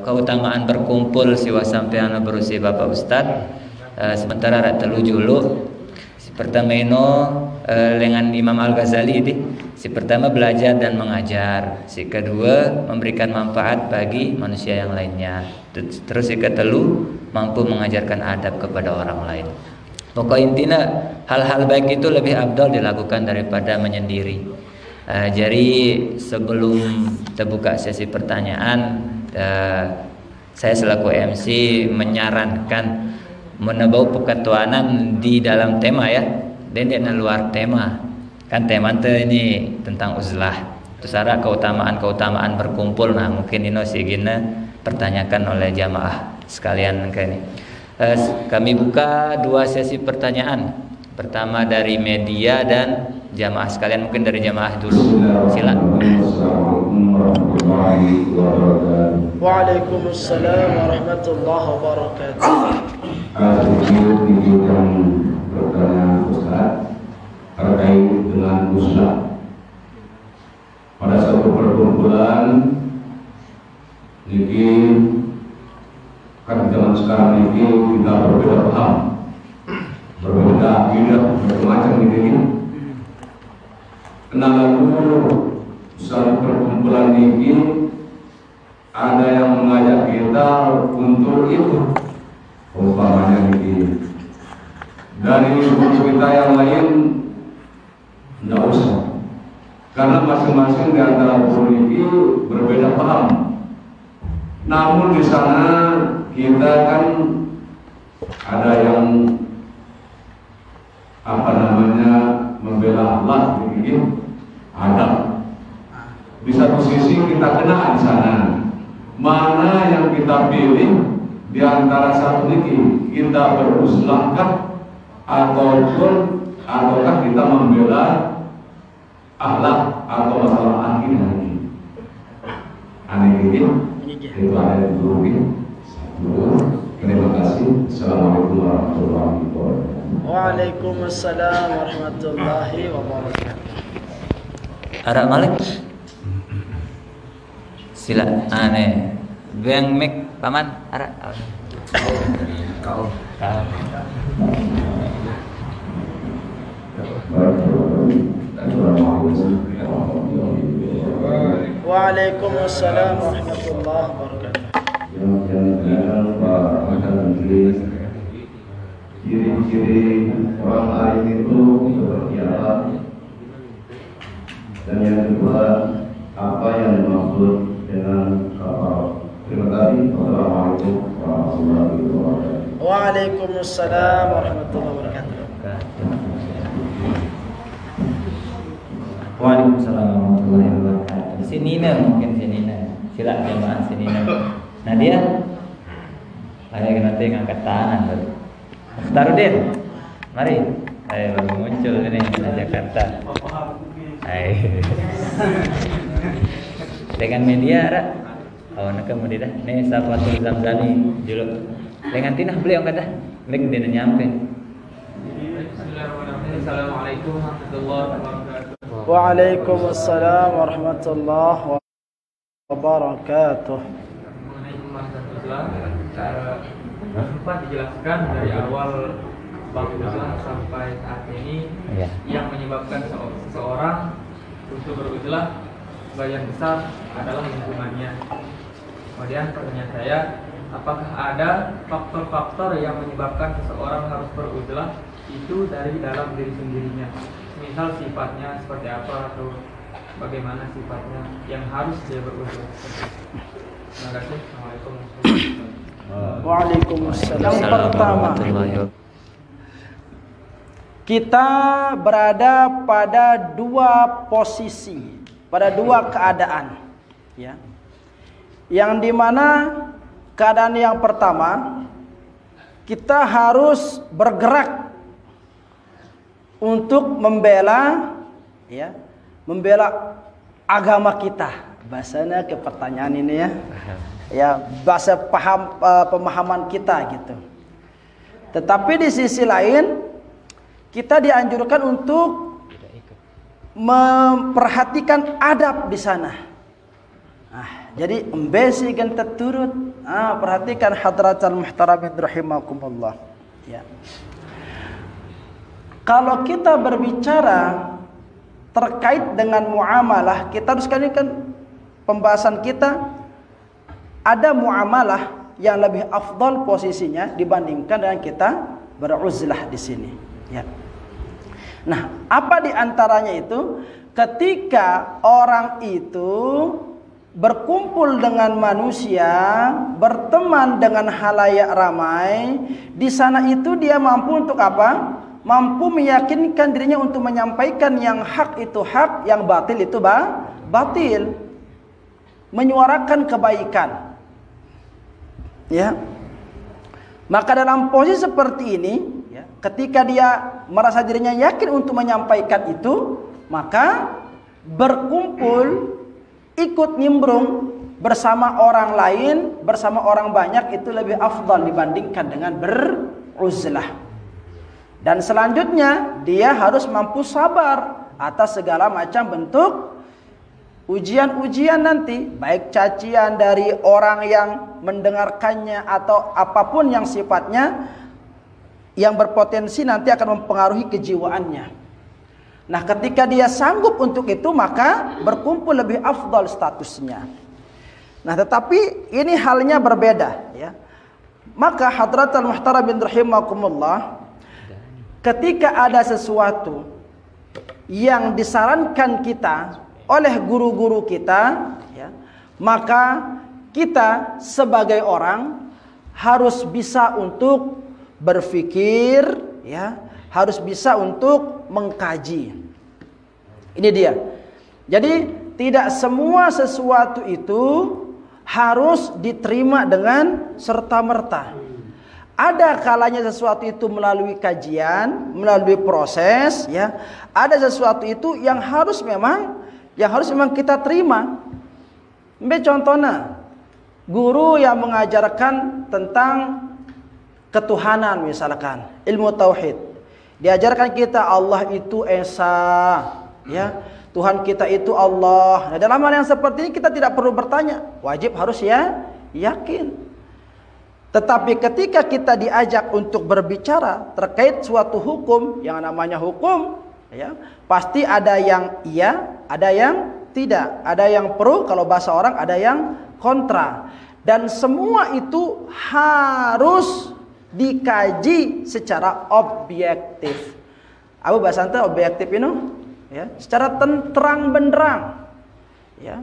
keutamaan berkumpul siwa sampean berusi Bapak Ustad. Sementara rak telu julu. Si pertama ino dengan Imam Al-Ghazali ini. Si pertama belajar dan mengajar. Si kedua memberikan manfaat bagi manusia yang lainnya. Terus si ketelu mampu mengajarkan adab kepada orang lain. Pokok intinya hal-hal baik itu lebih afdal dilakukan daripada menyendiri. Jadi sebelum terbuka sesi pertanyaan, saya selaku MC menyarankan menebau peketuanan di dalam tema ya, dan di luar tema. Kan tema ini tentang uzlah. Terus ada keutamaan berkumpul. Nah mungkin ini sigina pertanyakan oleh jamaah sekalian kayak ini. Kami buka 2 sesi pertanyaan. Pertama dari media dan jamaah sekalian, mungkin dari jamaah dulu. Silakan. Waalaikumsalam warahmatullahi wabarakatuh. Pertanyaan Ustaz terkait dengan uzlah. Pada satu perkumpulan niki kan zaman sekarang ini kita berbeda paham, berbeda akidah, macam-macam ini. Lalu satu perkumpulan ini ada yang mengajak kita untuk itu, umpamanya ini. Dari guru kita yang lain tidak usah, karena masing-masing di antara guru ini berbeda paham. Namun di sana kita kan ada yang membela Allah, bikin adab. Di satu sisi kita kena di sana. Mana yang kita pilih di antara satu ini, kita beruslahkah ataukah kita membela akhlak atau masalah akidah ini? Aneh ini itu ada yang dulu ini. Terima kasih. Assalamualaikum warahmatullahi wabarakatuh. Waalaikumsalam warahmatullahi wabarakatuh. Arak Malik. Sila aneh. Bang Mik paman arak. Kau. Waalaikumsalam warahmatullahi wabarakatuh. Ciri-ciri orang lain itu seperti apa? Dan yang kedua, apa yang dimaksud dengan kapal? Terima kasih. Wassalamualaikum warahmatullahi wabarakatuh. Waalaikumsalam warahmatullahi wabarakatuh. Waalaikumsalam warahmatullahi wabarakatuh. Sinina mungkin Sinina. Silakan jemaah Sinina. Nadia. Ayo nanti ngangkat tangan baru. Mukhtaruddin. Mari. Ayo baru muncul ini di Jakarta. Ayo. Dengan media Ra. Oh nak kemudian dah. Nih Safatul Zamzami dulu. Dengan tinah beliau kata. Mik dia nyampe. Assalamualaikum warahmatullahi wabarakatuh. Waalaikumsalam warahmatullahi wabarakatuh. Mengenai pembahasan Islam, sempat dijelaskan dari awal bab Islam sampai saat ini yang menyebabkan seseorang untuk beruzlah sebagian besar adalah lingkungannya. Kemudian pertanyaan saya, apakah ada faktor-faktor yang menyebabkan seseorang harus beruzlah itu dari dalam diri sendirinya? Misal sifatnya seperti apa atau bagaimana sifatnya yang harus dia beruzlah. Terima kasih. Assalamualaikum warahmatullahi wabarakatuh. Waalaikumsalam. Yang pertama, kita berada pada 2 posisi, pada 2 keadaan, ya. Yang dimana keadaan yang pertama, kita harus bergerak untuk membela, ya, membela agama kita. Bahasanya ke pertanyaan ini ya, ya bahasa pemahaman kita gitu. Tetapi di sisi lain, kita dianjurkan untuk memperhatikan adab di sana. Nah, Jadi embesi kan terturut. Perhatikan hadratal muhtaramin rahimakumullah. Ya. Kalau kita berbicara terkait dengan muamalah, kita harus kan pembahasan kita ada muamalah yang lebih afdal posisinya dibandingkan dengan kita beruzlah di sini. Ya. Nah, apa di antaranya itu? Ketika orang itu berkumpul dengan manusia, berteman dengan halayak ramai, di sana itu dia mampu untuk apa? Mampu meyakinkan dirinya untuk menyampaikan yang hak itu hak, yang batil itu batil. Menyuarakan kebaikan. Ya. Maka dalam posisi seperti ini, ya, ketika dia merasa dirinya yakin untuk menyampaikan itu, maka berkumpul, ikut nimbrung bersama orang lain, bersama orang banyak itu lebih afdal dibandingkan dengan beruzlah. Dan selanjutnya dia harus mampu sabar atas segala macam bentuk ujian-ujian nanti, baik cacian dari orang yang mendengarkannya atau apapun yang sifatnya yang berpotensi nanti akan mempengaruhi kejiwaannya. Nah, ketika dia sanggup untuk itu, maka berkumpul lebih afdal statusnya. Nah, tetapi ini halnya berbeda, ya. Maka hadratal muhtaramin rahimakumullah, ketika ada sesuatu yang disarankan kita oleh guru-guru kita, ya, maka kita sebagai orang harus bisa untuk berpikir, ya, harus bisa untuk mengkaji. Ini dia. Jadi tidak semua sesuatu itu harus diterima dengan serta-merta. Ada kalanya sesuatu itu melalui kajian, melalui proses, ya. Ada sesuatu itu yang harus memang kita terima. Ambil contohnya, guru yang mengajarkan tentang ketuhanan misalkan, ilmu tauhid. Diajarkan kita Allah itu esa, ya. Tuhan kita itu Allah. Nah, dalam hal yang seperti ini kita tidak perlu bertanya, wajib harus ya yakin. Tetapi ketika kita diajak untuk berbicara terkait suatu hukum, yang namanya hukum, ya, pasti ada yang iya, ada yang tidak, ada yang pro, kalau bahasa orang ada yang kontra. Dan semua itu harus dikaji secara objektif. Apa bahasa ante objektif ini? Ya, secara terang benderang, ya,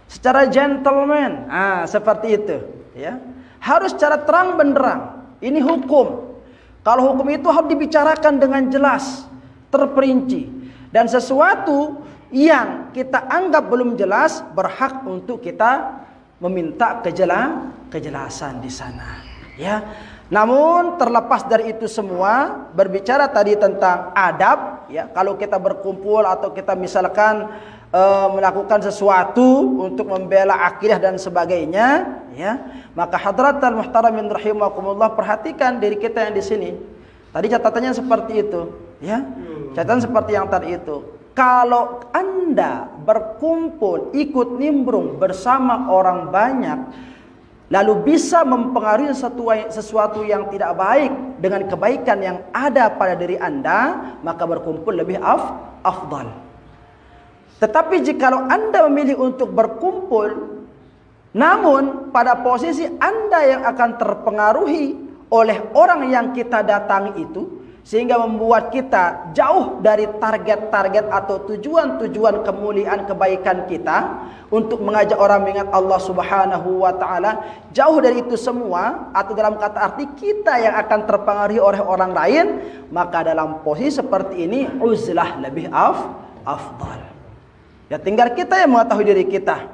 secara gentleman, seperti itu, ya, harus secara terang benderang. Ini hukum. Kalau hukum itu harus dibicarakan dengan jelas, terperinci, dan sesuatu yang kita anggap belum jelas berhak untuk kita meminta kejelasan di sana, ya. Namun terlepas dari itu semua, berbicara tadi tentang adab, ya, kalau kita berkumpul atau kita misalkan melakukan sesuatu untuk membela akidah dan sebagainya, ya, maka hadratal muhtaramin rahimakumullah, perhatikan diri kita yang di sini. Tadi catatannya seperti itu, ya. Catatan seperti yang tadi itu. Kalau Anda berkumpul, ikut nimbrung bersama orang banyak, lalu bisa mempengaruhi sesuatu yang tidak baik dengan kebaikan yang ada pada diri Anda, maka berkumpul lebih afdal. Tetapi jikalau Anda memilih untuk berkumpul, namun pada posisi Anda yang akan terpengaruhi oleh orang yang kita datangi itu, sehingga membuat kita jauh dari target-target atau tujuan-tujuan kemuliaan kebaikan kita untuk mengajak orang mengingat Allah Subhanahu wa taala, jauh dari itu semua, atau dalam kata arti kita yang akan terpengaruhi oleh orang lain, maka dalam posisi seperti ini uzlah lebih afdal. Ya, tinggal kita yang mengetahui diri kita,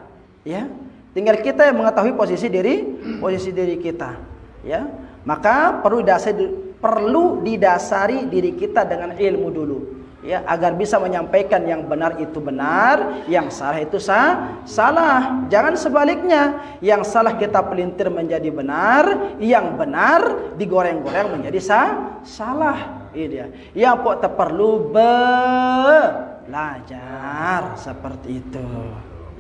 ya. Tinggal kita yang mengetahui posisi diri kita, ya. Maka perlu didasari diri kita dengan ilmu dulu, ya, agar bisa menyampaikan yang benar itu benar, yang salah itu salah. Jangan sebaliknya, yang salah kita pelintir menjadi benar, yang benar digoreng-goreng menjadi salah. Ini dia. Yang perlu belajar seperti itu,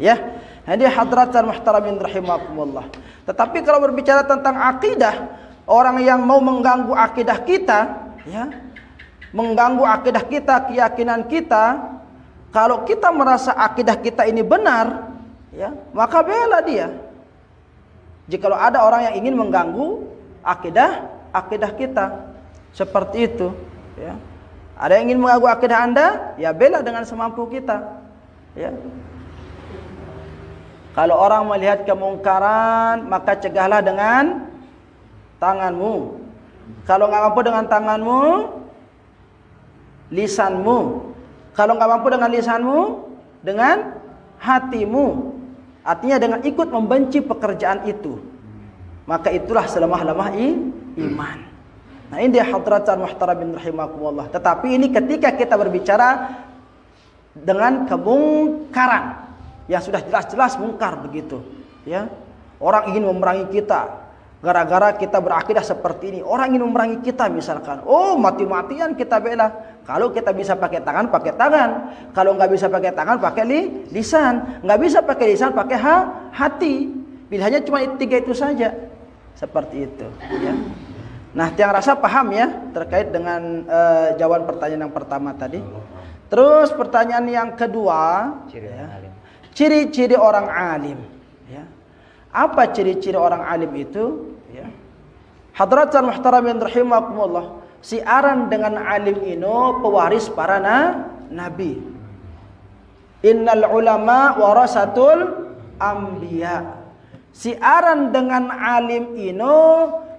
ya. Hadirin hadirat dan muhtaramin rahimakumullah. Tetapi kalau berbicara tentang akidah, orang yang mau mengganggu akidah kita, ya, mengganggu akidah kita, keyakinan kita, kalau kita merasa akidah kita ini benar, ya, maka bela dia. Jikalau ada orang yang ingin mengganggu akidah kita, seperti itu, ya. Ada yang ingin mengganggu akidah Anda, ya bela dengan semampu kita, ya. Kalau orang melihat kemungkaran, maka cegahlah dengan tanganmu. Kalau nggak mampu dengan tanganmu, lisanmu. Kalau nggak mampu dengan lisanmu, dengan hatimu. Artinya dengan ikut membenci pekerjaan itu. Maka itulah selemah-lemah iman. Nah, ini dia hadratan muhtaramin rahimakumullah. Tetapi ini ketika kita berbicara dengan kemungkaran yang sudah jelas-jelas mungkar begitu, ya. Orang ingin memerangi kita gara-gara kita berakidah seperti ini. Orang ingin memerangi kita misalkan, oh mati-matian kita bela. Kalau kita bisa pakai tangan, pakai tangan. Kalau nggak bisa pakai tangan, pakai lisan. Nggak bisa pakai lisan, pakai hati. Pilihannya cuma 3 itu saja. Seperti itu, ya. Nah, yang rasa paham ya terkait dengan jawaban pertanyaan yang pertama tadi. Terus pertanyaan yang kedua, ciri-ciri orang alim, ya. Apa ciri-ciri orang alim itu, ya? Hadratan muhtaramin rahimakumullah. Siaran dengan alim ini pewaris para nabi. Innal ulama warasatul anbiya. Siaran dengan alim ini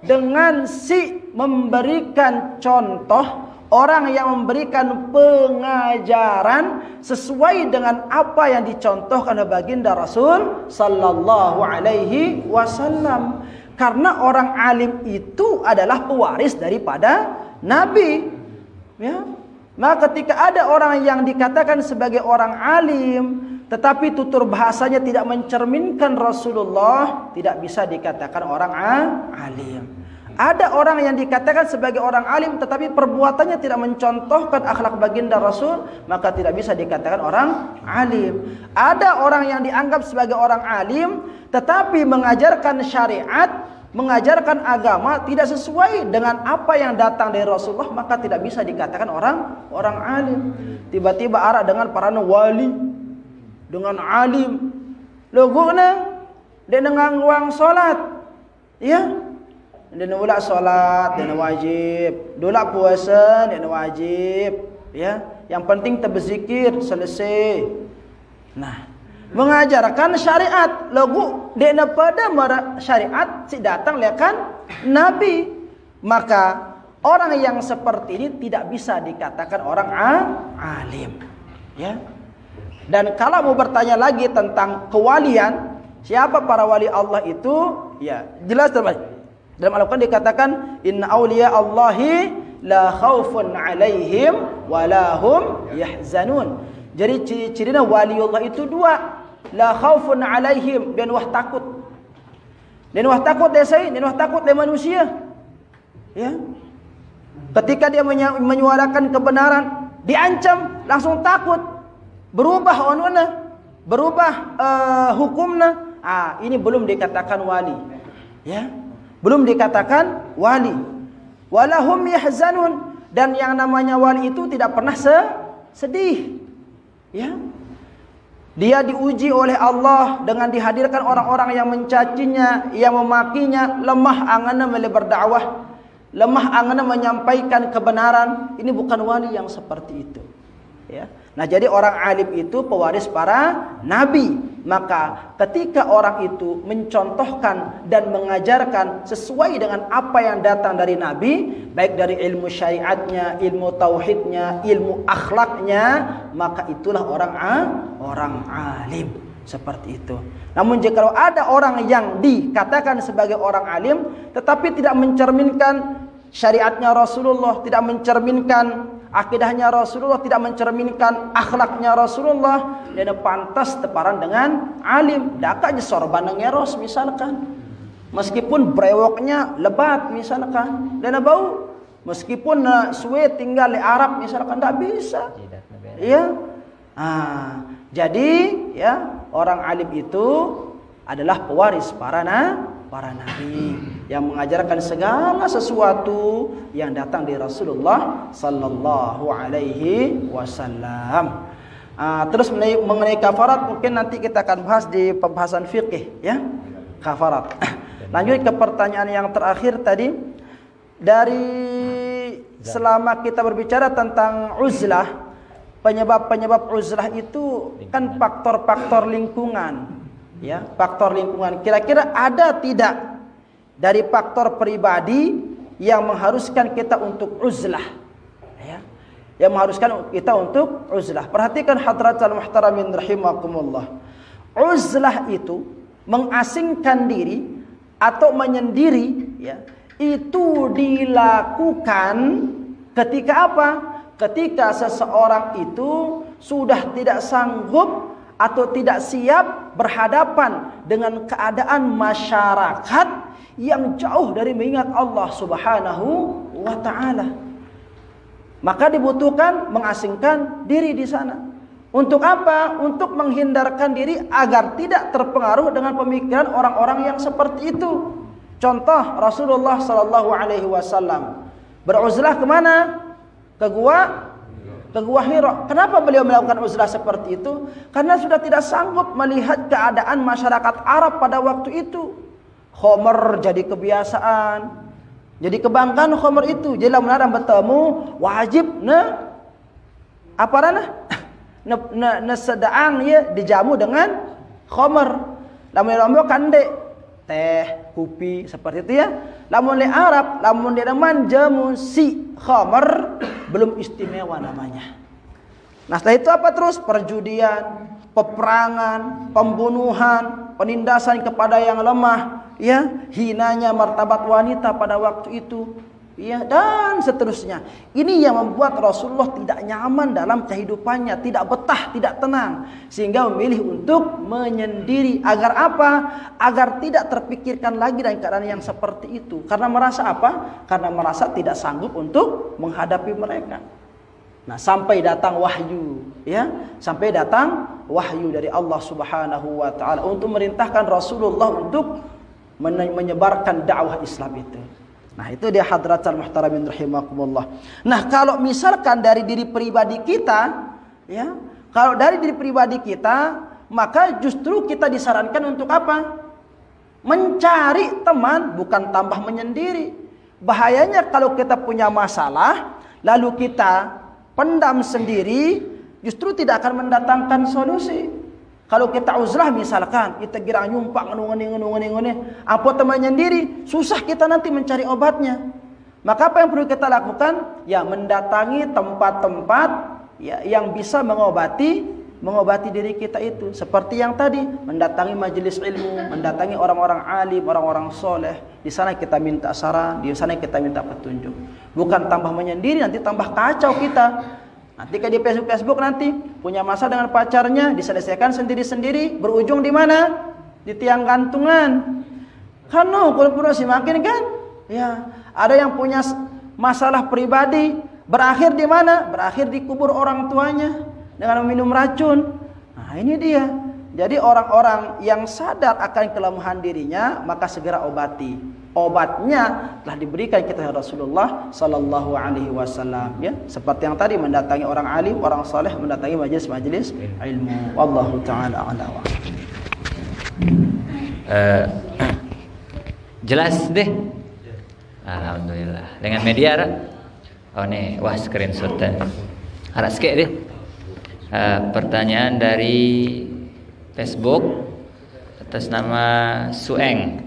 dengan memberikan contoh, orang yang memberikan pengajaran sesuai dengan apa yang dicontohkan oleh baginda Rasul sallallahu alaihi wasallam. Karena orang alim itu adalah pewaris daripada nabi, ya. Maka ketika ada orang yang dikatakan sebagai orang alim tetapi tutur bahasanya tidak mencerminkan Rasulullah, tidak bisa dikatakan orang alim. Ada orang yang dikatakan sebagai orang alim tetapi perbuatannya tidak mencontohkan akhlak baginda Rasul, maka tidak bisa dikatakan orang alim. Ada orang yang dianggap sebagai orang alim tetapi mengajarkan syariat, mengajarkan agama tidak sesuai dengan apa yang datang dari Rasulullah, maka tidak bisa dikatakan orang alim. Tiba-tiba arah dengan para wali, dengan alim, logona dia dengan uang solat, ya. Dia nolak solat, dia wajib. Nolak puasa, dia wajib, ya. Yang penting berzikir selesai. Nah, mengajarkan syariat, lagu dia pada syariat si datang lekan nabi. Maka orang yang seperti ini tidak bisa dikatakan orang alim, ya. Dan kalau mau bertanya lagi tentang kewalian, siapa para wali Allah itu? Ya, jelas dalam Al-Quran dikatakan inna awliya Allahi la khaufun alaihim wa la hum yahzanun. Jadi ciri-cirinya waliullah itu 2. La khaufun alaihim, dan wah takut. Dan wah takut dari saya, dan wah takut dari manusia. Ya. Ketika dia menyuarakan kebenaran, diancam, langsung takut. Berubah onuna, berubah hukumnya. Ini belum dikatakan wali. Ya. Belum dikatakan wali. Walahum yahzanun, dan yang namanya wali itu tidak pernah sedih. Ya. Dia diuji oleh Allah dengan dihadirkan orang-orang yang mencacinya, yang memakinya, lemah angannya melebar dakwah, lemah angannya menyampaikan kebenaran. Ini bukan wali yang seperti itu, ya. Nah, jadi orang alim itu pewaris para nabi. Maka ketika orang itu mencontohkan dan mengajarkan sesuai dengan apa yang datang dari nabi, baik dari ilmu syariatnya, ilmu tauhidnya, ilmu akhlaknya, maka itulah orang alim. Seperti itu. Namun jika ada orang yang dikatakan sebagai orang alim tetapi tidak mencerminkan syariatnya Rasulullah, tidak mencerminkan akidahnya Rasulullah, tidak mencerminkan akhlaknya Rasulullah, dia pantas teparan dengan alim. Daka aja sorban ngeros misalkan, meskipun brewoknya lebat misalkan, dia bau, meskipun suwe tinggal di Arab misalkan, tidak bisa. Iya. Jadi ya orang alim itu adalah pewaris para nabi yang mengajarkan segala sesuatu yang datang dari Rasulullah sallallahu alaihi wasallam. Terus mengenai kafarat mungkin nanti kita akan bahas di pembahasan fikih ya, kafarat. Lanjut ke pertanyaan yang terakhir tadi. Dari selama kita berbicara tentang uzlah, penyebab-penyebab uzlah itu kan faktor-faktor lingkungan ya, faktor lingkungan. Kira-kira ada tidak dari faktor pribadi yang mengharuskan kita untuk uzlah ya, yang mengharuskan kita untuk uzlah. Perhatikan hadratul muhtaramin rahimakumullah. Uzlah itu mengasingkan diri atau menyendiri ya, itu dilakukan ketika apa? Ketika seseorang itu sudah tidak sanggup atau tidak siap berhadapan dengan keadaan masyarakat yang jauh dari mengingat Allah Subhanahu wa taala. Maka dibutuhkan mengasingkan diri di sana. Untuk apa? Untuk menghindarkan diri agar tidak terpengaruh dengan pemikiran orang-orang yang seperti itu. Contoh Rasulullah sallallahu alaihi wasallam beruzlah kemana? Ke Gua Hira. Kenapa beliau melakukan uzlah seperti itu? Karena sudah tidak sanggup melihat keadaan masyarakat Arab pada waktu itu. Khamr jadi kebiasaan, jadi kebanggaan khamr itu. Jadi lamun ada bertemu wajib sedaang ya dijamu dengan khamr. Lamun kande teh, kopi seperti itu ya. Lamun di Arab, lamun di zaman jamu si khamr belum istimewa namanya. Nah, setelah itu apa terus? Perjudian, peperangan, pembunuhan, penindasan kepada yang lemah, ya, hinanya martabat wanita pada waktu itu, ya, dan seterusnya. Ini yang membuat Rasulullah tidak nyaman dalam kehidupannya, tidak betah, tidak tenang, sehingga memilih untuk menyendiri. Agar apa? Agar tidak terpikirkan lagi dengan keadaan yang seperti itu. Karena merasa apa? Karena merasa tidak sanggup untuk menghadapi mereka. Nah, sampai datang wahyu, ya, sampai datang wahyu dari Allah Subhanahu wa taala untuk merintahkan Rasulullah untuk menyebarkan dakwah Islam itu. Nah, itu dia hadratul muhtaramin rahimakumullah. Nah, kalau misalkan dari diri pribadi kita, ya, kalau dari diri pribadi kita, maka justru kita disarankan untuk apa? Mencari teman, bukan tambah menyendiri. Bahayanya kalau kita punya masalah, lalu kita pendam sendiri, justru tidak akan mendatangkan solusi. Kalau kita uzlah misalkan, kita kira nyumpak ngene, apa temannya sendiri, susah kita nanti mencari obatnya. Maka apa yang perlu kita lakukan? Ya, mendatangi tempat-tempat ya yang bisa mengobati diri kita itu. Seperti yang tadi, mendatangi majelis ilmu, mendatangi orang-orang alim, orang-orang soleh. Di sana kita minta saran, di sana kita minta petunjuk. Bukan tambah menyendiri, nanti tambah kacau kita. Nanti kayak di Facebook nanti punya masalah dengan pacarnya, diselesaikan sendiri-sendiri, berujung di mana? Di tiang gantungan. Kan kurang-kurang sih makin kan? Ya, ada yang punya masalah pribadi, berakhir di mana? Berakhir di kubur orang tuanya dengan meminum racun. Nah, ini dia. Jadi orang-orang yang sadar akan kelemahan dirinya, maka segera obati. Obatnya telah diberikan kita Rasulullah sallallahu alaihi wasallam, ya, seperti yang tadi mendatangi orang alim, orang saleh, mendatangi majelis-majelis ilmu. Wallahu taala a'lam. Jelas deh. Alhamdulillah. Dengan media Ra? Oh nih, wah screenshot-nya. Harap sikit deh. Pertanyaan dari Facebook atas nama Sueng.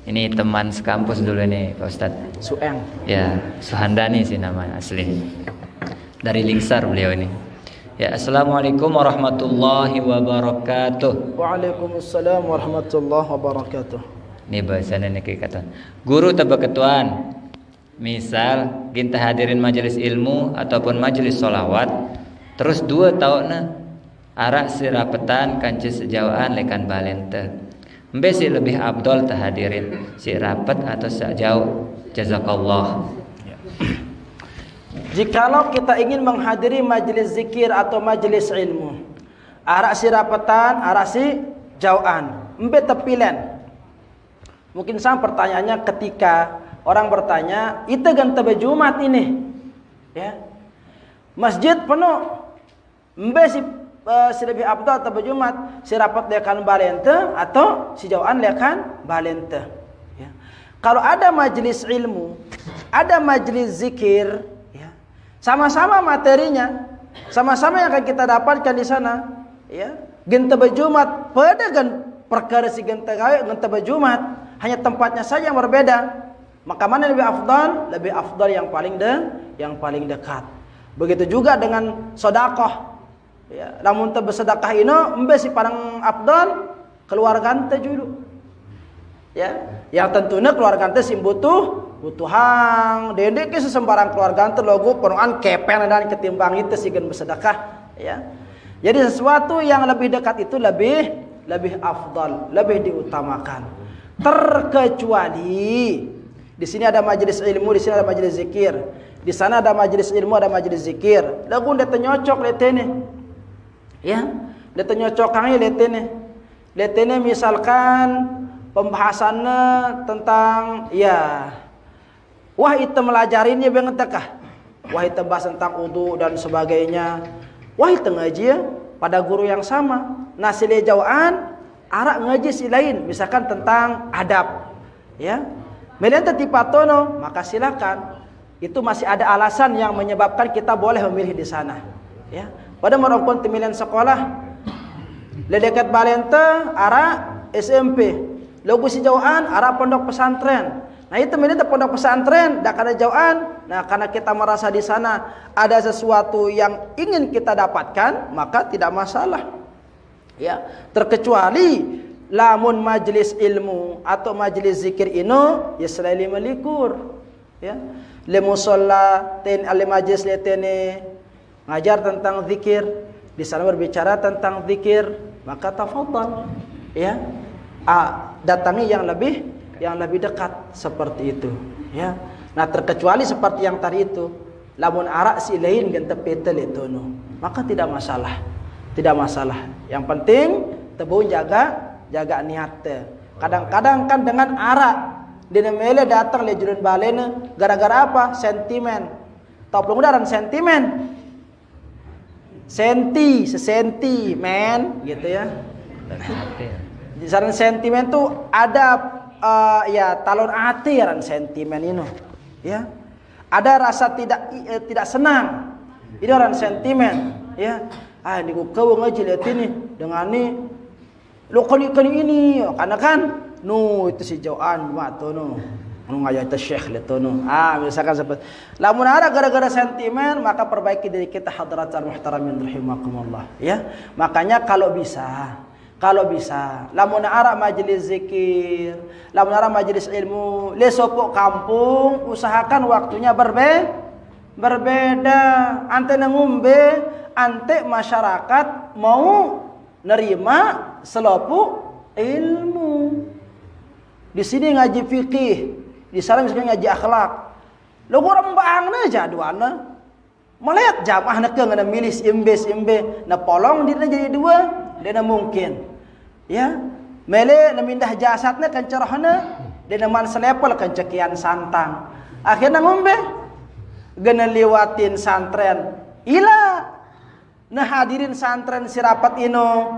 Ini teman sekampus dulu nih Pak Ustadz. Sueng. Ya, Suhandani sih nama asli. Dari Lingsar beliau ini. Ya, Assalamualaikum warahmatullahi wabarakatuh. Waalaikumsalam warahmatullahi wabarakatuh. Ini bahasanya nih kata. Guru atau ketuaan, misal kita hadirin majelis ilmu ataupun majelis sholawat, terus 2 tahun arak sirapetan kanci sejauhan lekan balente. Mbe si lebih abdol tahadirin si rapat atau sejauh. Jazakallah. Jikalau kita ingin menghadiri majelis zikir atau majelis ilmu, Arak si rapatan, arak si jauhan. Embe tepilen. Mungkin sama pertanyaannya ketika orang bertanya, itu kan tebe Jumat ini. Ya. Masjid penuh. Embe si lebih abdal tebe Jumat, si rapat lekan balente atau si jauhan lekan balente. Ya. Kalau ada majelis ilmu, ada majelis zikir, ya, sama-sama materinya, sama-sama yang akan kita dapatkan di sana. Ya, gente berjumat pada perkara si gente berjumat, hanya tempatnya saja yang berbeda. Maka mana lebih afdal? Lebih afdal yang paling dekat. Begitu juga dengan sedekah. Ya, lamun teu bersedekah ino embe si parang afdal keluarga ente dulu. Ya, yang tentunya keluarga ente sim butuhang dendek ke sesembarang keluarga ente logo penuhan kepen dan ketimbang itu sih gen bersedekah. Ya. Jadi sesuatu yang lebih dekat itu lebih afdal, lebih diutamakan. Terkecuali di sini ada majelis ilmu, di sini ada majelis zikir. Di sana ada majelis ilmu, ada majelis zikir. Lagu ndak nyocok letene. Ya, ndak nyocok kang letene. Letene misalkan pembahasannya tentang ya wah itu melajarinya banget kah? Wah itu bahas tentang wudu dan sebagainya. Wah itu ngaji ya pada guru yang sama. Nah sile jauhan arak ngaji si lain, misalkan tentang adab. Ya. Melihat tipatono, maka silakan. Itu masih ada alasan yang menyebabkan kita boleh memilih di sana. Ya. Pada merongkon temilian sekolah, le dekat balente arak SMP. Logo si jauhan arak pondok pesantren. Nah itu melihat pondok pesantren, dak ada jauhan. Nah karena kita merasa di sana ada sesuatu yang ingin kita dapatkan, maka tidak masalah. Ya, terkecuali lamun majelis ilmu atau majelis zikir ino ya selain melikur. Ya, le musalla ten ale majelis letene ngajar tentang zikir, di sana berbicara tentang zikir, maka tafadhal. Ya, datangi yang lebih dekat seperti itu. Ya. Nah terkecuali seperti yang tadi itu, lamun arak si lain gen tepetel itu no, maka tidak masalah. Tidak masalah. Yang penting tebun jaga niat. Kadang-kadang kan dengan arak dina mele datang le jurun balena gara-gara apa? Sentimen. Tahu pelungudaran sentimen. Sesenti men gitu ya. Di sana sentimen tuh ada ya talon hati ran sentimen ini. Ya. Ada rasa tidak senang. Itu ran sentimen, ya. Ini kau ngaji lihat ini dengan ini lo kali ini karena kan itu si jauhan matu ngajak syekh lihat misalkan seperti lamun ada gara-gara sentimen maka perbaiki diri kita hadratan muhtaramin rahimakumullah, ya. Makanya kalau bisa lamun arak majelis zikir, lamun arak majelis ilmu, le sopok kampung usahakan waktunya berbeda. Ante ngumbe, ante masyarakat mau nerima selopuk ilmu. Di sini ngaji fikih, di sana misalnya ngaji akhlak. Lo kurang bangna jadwalna. Melihat jamaah nak ngana milis imbe na polong dina jadi dua, dina mungkin. Ya, mele na mindah jasadna kan carahna, dina man selepel kan cekian santang. Akhirnya ngombe gana liwatin santren. Ila nah hadirin santren si rapat ino.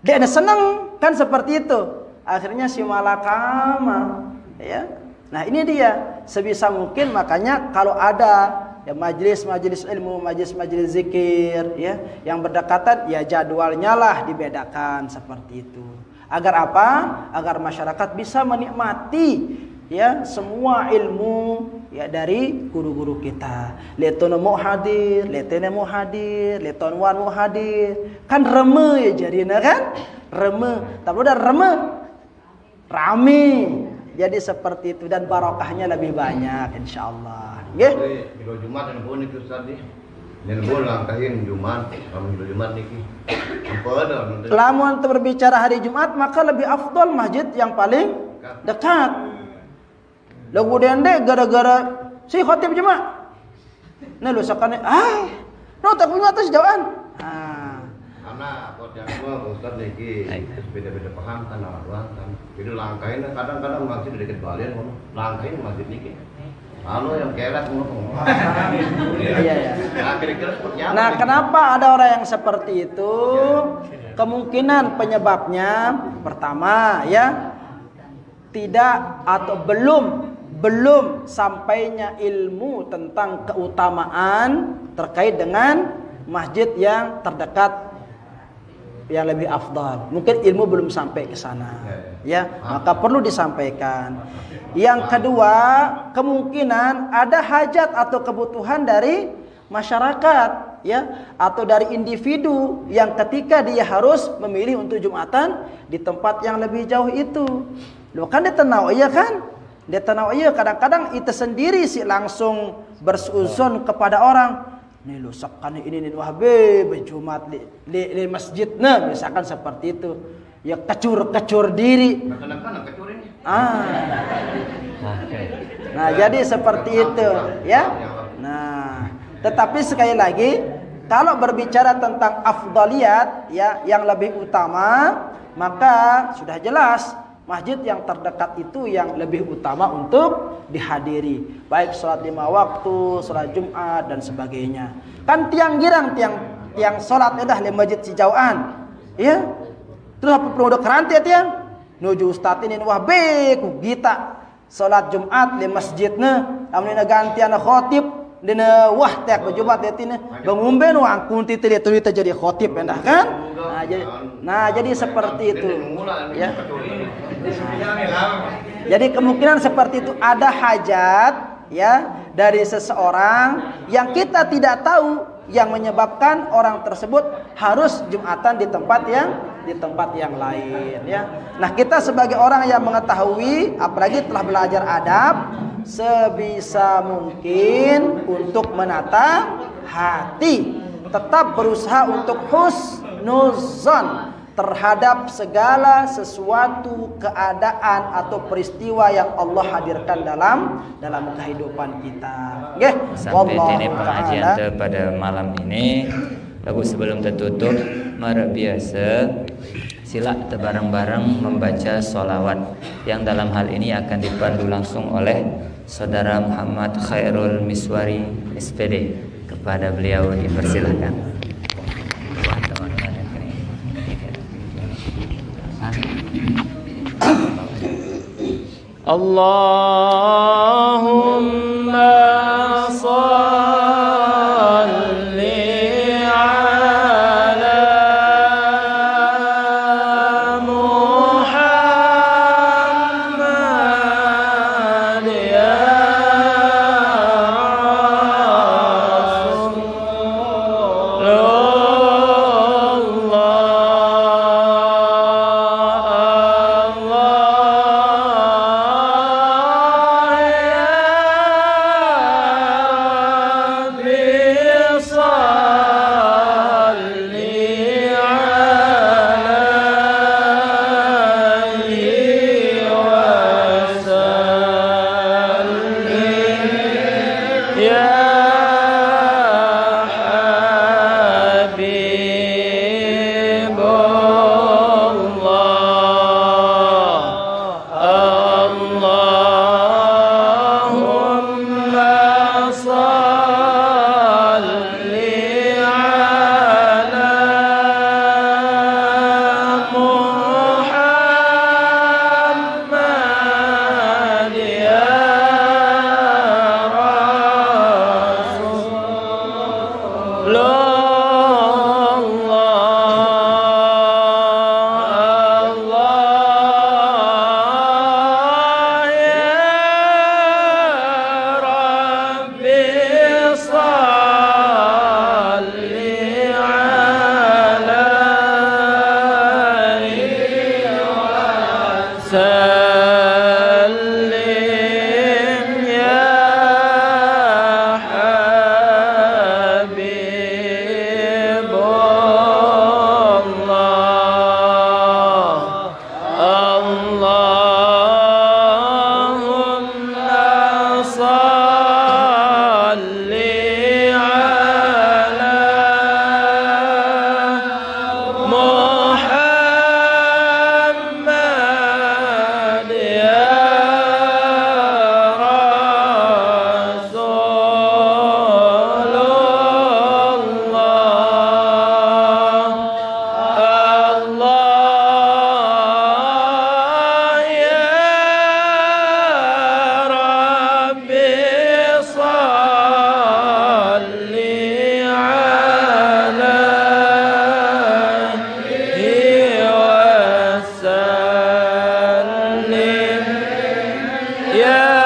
Dia senang kan seperti itu. Akhirnya si malakama, ya. Nah, ini dia sebisa mungkin makanya kalau ada ya majelis ilmu, majelis zikir, ya, yang berdekatan ya jadwalnya lah dibedakan seperti itu. Agar apa? Agar masyarakat bisa menikmati ya semua ilmu ya dari guru-guru kita. Letono mau hadir, letene mau hadir, letonwan mau hadir. Kan reme ya jadinya kan? Reme. Tapi udah reme rame. Jadi seperti itu dan barokahnya lebih banyak insyaallah. Nggih. Di Jumat yang pun itu tadi. Yang boleh langkahin Jumat, Jumat niki. Lamun berbicara hari Jumat maka lebih afdal masjid yang paling dekat. Lagu dendek gara-gara si khotib Jumat. Nah lu sakane no tak punya atas jauhan. Karena aku yang Ustaz niki beda-beda paham kan orang kan. Jadi langkahin kadang-kadang masih di dekat balian langkahin masih niki. Lalu yang keras ngomong. Iya ya. Nah, kira-kira seperti apa? Nah, kenapa ada orang yang seperti itu? Kemungkinan penyebabnya pertama ya tidak atau belum sampainya ilmu tentang keutamaan terkait dengan masjid yang terdekat yang lebih afdal. Mungkin ilmu belum sampai ke sana. Ya, maka perlu disampaikan. Yang kedua, kemungkinan ada hajat atau kebutuhan dari masyarakat ya atau dari individu yang ketika dia harus memilih untuk Jumatan di tempat yang lebih jauh itu. Loh kan dia tenau iya kan? Dia tenau iya kadang-kadang itu sendiri sih langsung bersuzon kepada orang. Nih lu sekali ini nih wahbe berjumat di masjid nah misalkan seperti itu. Ya kecur diri. Kadang-kadang kecur ini. Nah, jadi seperti itu ya. Nah, tetapi sekali lagi kalau berbicara tentang afdaliyat ya yang lebih utama, maka sudah jelas masjid yang terdekat itu yang lebih utama untuk dihadiri, baik sholat 5 waktu, sholat Jumat dan sebagainya. Kan tiang girang tiang sholat dah di masjid Sijauan, ya. Terus apa perlu udah keranti tiang? Nuju ustaz ini wah beku kita sholat Jumat di masjidna, amna gantian khotib dina wah tiak berjumat detina bangumbe nu angkun ti teh jadi khotib endah kan? Nah jadi seperti itu. Ya. Jadi kemungkinan seperti itu ada hajat ya dari seseorang yang kita tidak tahu yang menyebabkan orang tersebut harus Jumatan di tempat yang lain ya. Nah, kita sebagai orang yang mengetahui apalagi telah belajar adab sebisa mungkin untuk menata hati, tetap berusaha untuk husnuzon terhadap segala sesuatu keadaan atau peristiwa yang Allah hadirkan dalam kehidupan kita. Nggih. Sampai ini pengajian pada malam ini. Lalu sebelum tertutup, mari biasa sila bareng-bareng membaca sholawat yang dalam hal ini akan dipandu langsung oleh Saudara Muhammad Khairul Miswari SPD. Kepada beliau dipersilakan. Allahumma salli ala Muhammad ya Rasulullah. Ya